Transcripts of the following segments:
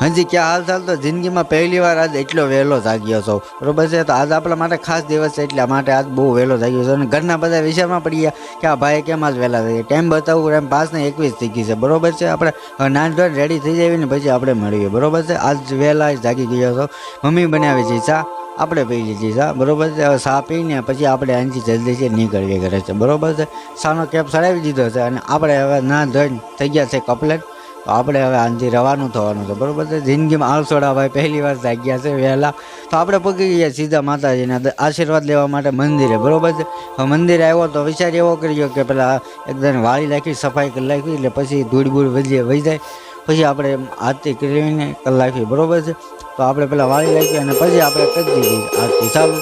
હજી ક્યાં હાલ ચાલ તો જિંદગીમાં પહેલી વાર આજ એટલો વહેલો જાગ્યો છો બરોબર છે. તો આજ આપણા માટે ખાસ દિવસ છે એટલા માટે આજ બહુ વહેલો જાગ્યો છે અને ઘરના બધા વિચારમાં પડી ગયા કે આ ભાઈ કેમ આજ વહેલા થઈ ગયા. ટાઈમ બતાવું એમ 5:21 થઈ ગઈ છે બરોબર છે. આપણે નાન ધોઈને રેડી થઈ જાય ને પછી આપણે મળીએ બરોબર છે. આજ વહેલા જાગી ગયો છો. મમ્મી બનાવી છે ચા, આપણે પી લીધી ચા બરોબર છે. હવે ચા પીને પછી આપણે અહીંથી જલ્દી છે નીકળીએ ઘરે છે બરોબર છે. સાનો કેપ ચડાવી દીધો છે અને આપણે હવે ના ધોઈને થઈ ગયા છે કપલેટ. તો આપણે હવે આનાથી રવાનું થવાનું છે બરોબર છે. જિંદગીમાં આળસોડા ભાઈ પહેલી વાર જાગ્યા છે વહેલા. તો આપણે પગી ગયા સીધા માતાજીના આશીર્વાદ લેવા માટે મંદિરે બરોબર છે. મંદિરે આવ્યો તો વિચાર એવો કર્યો કે પેલા એકદમ વાળી નાખી સફાઈ કરી નાખી એટલે પછી ધૂળ બૂળ વહી જાય. પછી આપણે આરતી કરીને કરી નાખી બરોબર છે. તો આપણે પેલા વાળી નાખી અને પછી આપણે કરી દીધી આરતી ચાલુ.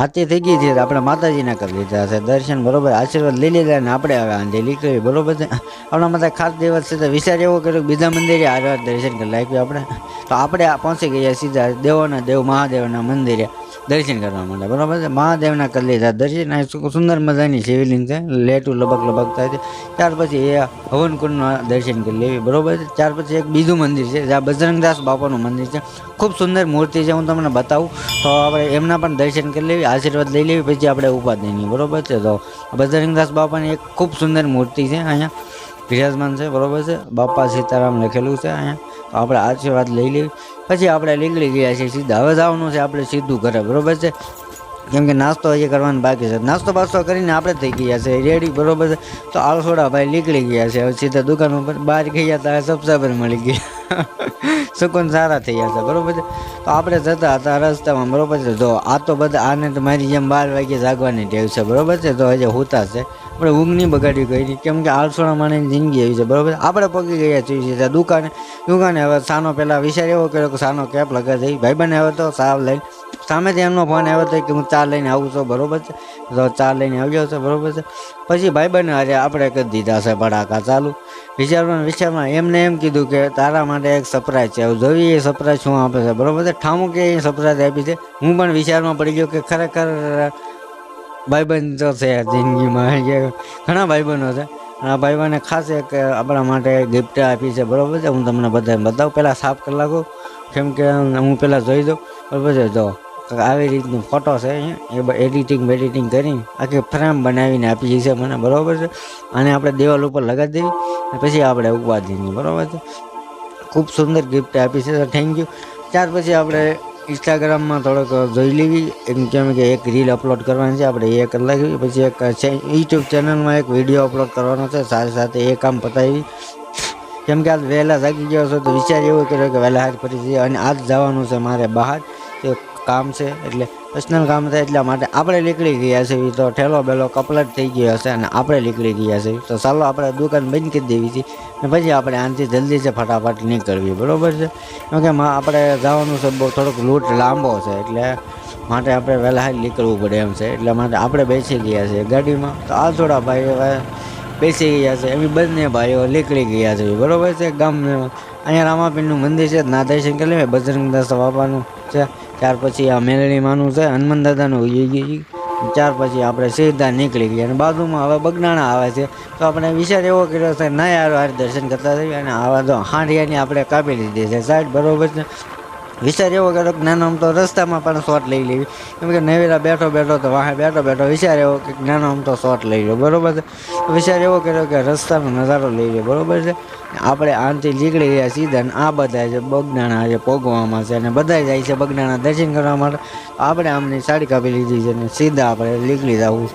આરતી થઈ ગઈ છે આપણે માતાજીના કરી લીધા છે દર્શન બરોબર, આશીર્વાદ લઈ લીધા અને આપણે હવે આંધે નીકળી બરોબર છે. આપણા માટે ખાસ દિવસ છે તો વિચાર એવો કર્યો કે બીજા મંદિરે હારવાર દર્શન કરી લાગ્યું આપણે. તો આપણે પહોંચી ગયા સીધા દેવોના દેવ મહાદેવના મંદિરે દર્શન કરવા માટે બરોબર છે. મહાદેવના કરી લીધા દર્શન. સુંદર મજાની શિવલિંગ છે, લેટું લબક લબક થાય છે. ત્યાર પછી એ હવનકુંડના દર્શન કરી લેવી બરોબર છે. ત્યાર પછી એક બીજું મંદિર છે જ્યાં બજરંગદાસ બાપાનું મંદિર છે. ખૂબ સુંદર મૂર્તિ છે, હું તમને બતાવું. તો આપણે એમના પણ દર્શન કરી લેવી, આશીર્વાદ લઈ લેવી, પછી આપણે ઉપાધિની બરોબર છે. તો બજરંગદાસ બાપાની એક ખૂબ સુંદર મૂર્તિ છે અહીંયા બિરાજમાન છે બરોબર છે. બાપા સીતારામ લખેલું છે અહીંયા. તો આપણે આશીર્વાદ લઈ લેવી પછી આપણે નીકળી ગયા છીએ સીધા. હવે જવાનું છે આપણે સીધું ઘરે બરોબર છે. કેમ કે નાસ્તો હજી કરવાનો બાકી છે. નાસ્તો બાસ્તો કરીને આપણે થઈ ગયા છે રેડી બરોબર છે. તો આળસોડા ભાઈ નીકળી ગયા છે હવે સીધા દુકાન ઉપર. બહાર ગયા હતા સબસ્ક્રાઈબર મળી ગયા સુકૂન સારા થઈ ગયા છે બરોબર છે. તો આપણે જતા હતા રસ્તામાં બરોબર છે. જો આ તો બધા આને તો મારી જેમ 12 વાગે જાગવાની ટેવ છે બરોબર છે. તો હજી હોતા છે આપણે ઊંઘ નહીં બગાડવી કરી કેમ કે આળસોડા માણસની જિંદગી એવી છે બરોબર. આપણે પગી ગયા છીએ દુકાને હવે સાનો પહેલાં વિચાર એવો કર્યો કે સાનો કેપ લગાવી દઈ. ભાઈબંધ હવે તો સાવ લઈને સામેથી એમનો ફોન આવ્યો હતો કે હું ચા લઈને આવું છું બરોબર છે. તો ચા લઈને આવ્યો છે બરોબર છે. પછી ભાઈબંધ આજે આપણે કરી દીધા છે ભડાકા ચાલુ. વિચારમાં એમને એમ કીધું કે તારા માટે એક સરપ્રાઈઝ છે, હવે જોઈએ એ સરપ્રાઈઝ શું આપે છે બરોબર છે. ઠામું કે એ સરપ્રાઈઝ આપી છે. હું પણ વિચારમાં પડી ગયો કે ખરેખર ભાઈબંધ તો છે જિંદગીમાં કે ઘણા ભાઈબંધો છે. આ ભાઈબંધને ખાસ એક આપણા માટે ગિફ્ટ આપી છે બરોબર છે. હું તમને બધાને બતાવું. પહેલાં સાફ કરી નાખું કેમ કે હું પહેલાં જોઈ દઉં બરોબર છે. જો આવી રીતનું ફોટો છે અહીંયા એ એડિટિંગ કરીને આખી ફ્રેમ બનાવીને આપી છે મને બરોબર છે. અને આપણે દિવાલ ઉપર લગાવી દેવી પછી આપણે ઉપાધિની બરોબર છે. ખૂબ સુંદર ગિફ્ટ આપી છે તો થેન્ક યુ. ત્યાર પછી આપણે ઇન્સ્ટાગ્રામમાં થોડોક જોઈ લેવી એમ કેમ કે એક રીલ અપલોડ કરવાની છે આપણે એ કરી લાગી. પછી એક યુટ્યુબ ચેનલમાં એક વિડીયો અપલોડ કરવાનો છે સાથે સાથે એ કામ પતાવી. કેમ કે આજ વહેલા જાગી ગયો છો તો વિચાર એવો કર્યો કે વહેલા હાથ ફરી જઈએ. અને આજ જવાનું છે મારે બહાર કામ છે એટલે પર્સનલ કામ છે એટલા માટે આપણે નીકળી ગયા છીએ. તો ઠેલો બેલો કપલેટ થઈ ગયો હશે અને આપણે નીકળી ગયા છીએ. તો ચાલો આપણે દુકાન બંધ કરી દેવી હતી અને પછી આપણે આનાથી જલ્દી છે ફટાફટ નીકળવી બરોબર છે. કેમ કે આપણે જવાનું છે બહુ થોડોક લૂટ લાંબો છે એટલે માટે આપણે વહેલા નીકળવું પડે એમ છે. એટલા માટે આપણે બેસી ગયા છીએ ગાડીમાં. તો આ થોડા ભાઈ હવે બેસી ગયા છે એમ બંને ભાઈઓ નીકળી ગયા છે બરોબર છે. ગામમાં અહીંયા રામાપીરનું મંદિર છે ના દર્શન કરી લે. બજરંગદાસ બાપાનું છે. ત્યાર પછી આ મેલડી માનું છે, હનુમાન દાદાનું ત્યાર પછી આપણે સીધા નીકળી ગયા. અને બાજુમાં હવે બગનાણા આવે છે. તો આપણે વિચાર એવો કર્યો છે ના યાર દર્શન કરતા થઈ અને આવા તો હાંડિયાની આપણે કાપી લીધી છે સાઈડ બરોબર છે. વિચાર એવો કર્યો કે નાનો આમ તો રસ્તામાં પણ શોટ લઈ લેવી કેમ કે નવેરા બેઠો તો વાહે બેઠો વિચાર એવો કે નાનો આમ તો શોટ લઈ લો બરોબર છે. વિચાર એવો કર્યો કે રસ્તાનો નજારો લઈ લો બરોબર છે. આપણે આનથી નીકળી ગયા સીધા અને આ બધા છે બગનાણા છે પોગવામાં છે અને બધા જાય છે બગનાણા દર્શન કરવા માટે. આપણે આમની સાડી કાપી લીધી છે ને સીધા આપણે નીકળી જવું.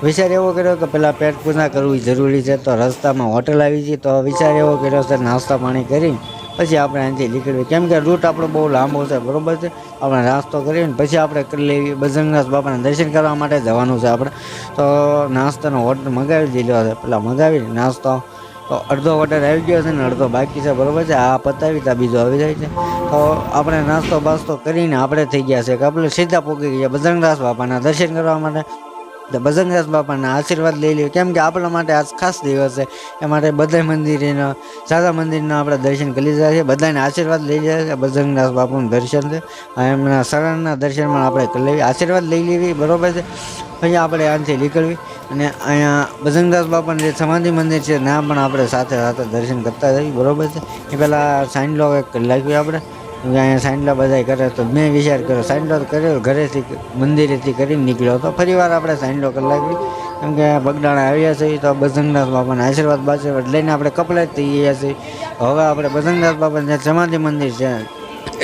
વિચાર એવો કર્યો કે પેલા પેટ પૂજા કરવી જરૂરી છે. તો રસ્તામાં હોટલ આવી છે તો વિચાર એવો કર્યો છે નાસ્તા પાણી કરી પછી આપણે અહીંથી નીકળવી કેમ કે રૂટ આપણો બહુ લાંબો છે બરોબર છે. આપણે નાસ્તો કરીને પછી આપણે કરી લેવી બજરંગદાસ બાપાના દર્શન કરવા માટે જવાનું છે આપણે. તો નાસ્તાનો ઓર્ડર મગાવી દીધો છે. પેલા મગાવી નાસ્તો તો અડધો ઓર્ડર આવી ગયો છે ને અડધો બાકી છે બરોબર છે. આ પતાવી ત્યાં બીજો આવી જાય છે. તો આપણે નાસ્તો બાસ્તો કરીને આપણે થઈ ગયા છે કે આપણે સીધા પહોંચી ગયા બજરંગદાસ બાપાના દર્શન કરવા માટે. તો બજરંગદાસ બાપાના આશીર્વાદ લઈ લઈએ કેમ કે આપણા માટે આજ ખાસ દિવસ છે. એ માટે બધા મંદિરના સાદા મંદિરના આપણે દર્શન કરી લીધા છે. બધાને આશીર્વાદ લઈ જાય છે. બજરંગદાસ બાપાનું દર્શન છે એમના શરણના દર્શનમાં આપણે કરી લેવી આશીર્વાદ લઈ લેવી બરોબર છે. પછી આપણે આનાથી નીકળવી અને અહીંયા બજરંગદાસ બાપાનું જે સમાધિ મંદિર છે ત્યાં પણ આપણે સાથે સાથે દર્શન કરતા જઈએ, બરાબર છે. એ પહેલાં સાઈનલો એક લાગ્યું આપણે, કેમ કે અહીંયા સાઈનલા બધા કરે, તો મેં વિચાર કર્યો સાઈનલો કર્યો, ઘરેથી મંદિરેથી કરીને નીકળ્યો હતો. ફરી વાર આપણે સાઈનલો કરી લાગવી, કેમ કે બગડાણા આવ્યા છીએ તો બજરંગદાસ બાપાના આશીર્વાદ લઈને આપણે કપડાં જ થઈ ગયા છીએ. હવે આપણે બજરંગદાસ બાપાનું જે સમાધિ મંદિર છે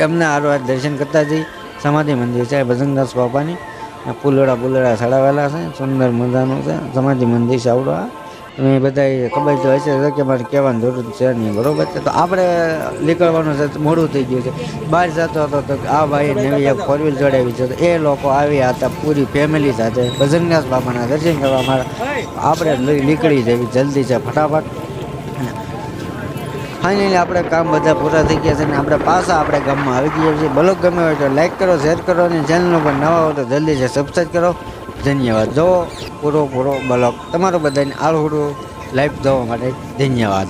એમના હારવાર દર્શન કરતા જઈએ. સમાધિ મંદિર છે બજરંગદાસ બાપાની, પુલડા ચડાવેલા છે, સુંદર મજાનું છે સમાધિ મંદિર છે આવડો. તમે બધા ખબર તો હશે કે મારે કહેવાની જરૂર છે નહીં, બરાબર છે. તો આપણે નીકળવાનું છે, મોડું થઈ ગયું છે. બહાર જતો હતો તો આ ભાઈ નવી એક 4 વ્હીલ જોડાવી છે, તો એ લોકો આવ્યા હતા પૂરી ફેમિલી સાથે બજરંગદાસ બાપાના દર્શન કરવા મારા. આપણે નીકળી જવી જલ્દી છે ફટાફટ. ફાઇનલી આપણે કામ બધા પૂરા થઈ ગયા છે ને આપણે પાછા આપણે ગામમાં આવી ગયા છીએ. બ્લોગ ગમે હોય તો લાઈક કરો, શેર કરો અને ચેનલ પર નવા હોય તો જલ્દી છે સબસ્ક્રાઈબ કરો. ધન્યવાદ. જો પૂરો બ્લોગ તમારો બધાને આળહુડું લાઈવ જોવા માટે ધન્યવાદ.